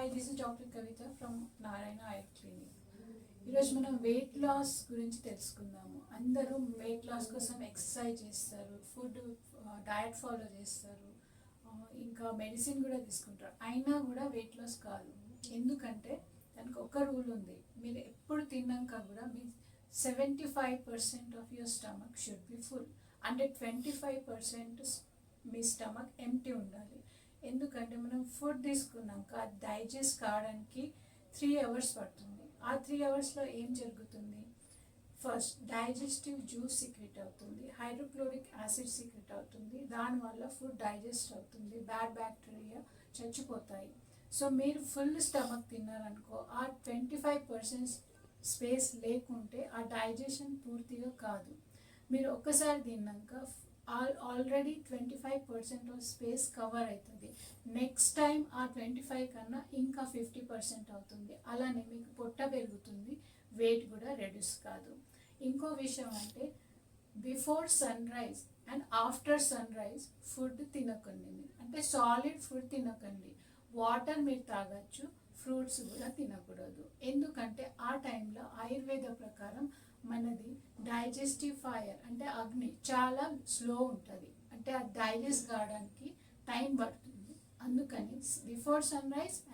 Hi, this is Dr. Kavita from Narayana Eye Clinic. ఈరోజు మనం weight loss గురించి తెలుసుకుందాము. అందరూ వెయిట్ లాస్ కోసం ఎక్సర్సైజ్ చేస్తారు, ఫుడ్ డయట్ ఫాలో చేస్తారు, ఇంకా మెడిసిన్ కూడా తీసుకుంటారు. అయినా కూడా వెయిట్ లాస్ కాదు. ఎందుకంటే దానికి ఒక రూల్ ఉంది. మీరు ఎప్పుడు తిన్నాక కూడా మీ 75% of your stomach should be full, అంటే 25% మీ స్టమక్ ఎంటీ ఉండాలి. ఎందుకంటే మనం ఫుడ్ తీసుకున్నాక డైజెస్ట్ కావడానికి 3 hours పడుతుంది. ఆ 3 hours ఏం జరుగుతుంది? ఫస్ట్ డైజెస్టివ్ జ్యూస్ సీక్రెట్ అవుతుంది, హైడ్రోక్లోరిక్ యాసిడ్ సీక్రెట్ అవుతుంది. దానివల్ల ఫుడ్ డైజెస్ట్ అవుతుంది, బ్యాడ్ బ్యాక్టీరియా చచ్చిపోతాయి. సో మీరు ఫుల్ స్టమక్ తిన్నారనుకో, ఆ 25% స్పేస్ లేకుంటే ఆ డైజెషన్ పూర్తిగా కాదు. మీరు ఒక్కసారి తిన్నాక ఆల్రెడీ 25% ఆఫ్ స్పేస్ కవర్ అవుతుంది. నెక్స్ట్ టైం ఆ 25 కన్నా ఇంకా 50% అవుతుంది. అలానే మీకు పొట్ట పెరుగుతుంది, వెయిట్ కూడా రెడ్యూస్ కాదు. ఇంకో విషయం అంటే before sunrise and after sunrise food తినకండి. అంటే సాలిడ్ ఫుడ్ తినకండి. వాటర్ మీరు తాగొచ్చు, ఫ్రూట్స్ కూడా తినకూడదు. ఎందుకంటే ఆ టైంలో ఆయుర్వేద ప్రకారం మనది డైజెస్టివ్ ఫైర్ అంటే అగ్ని చాలా స్లో ఉంటుంది, అంటే అది డైజెస్ట్ కావడానికి టైం పడుతుంది. అందుకని బిఫోర్ సన్ రైజ్ అండ్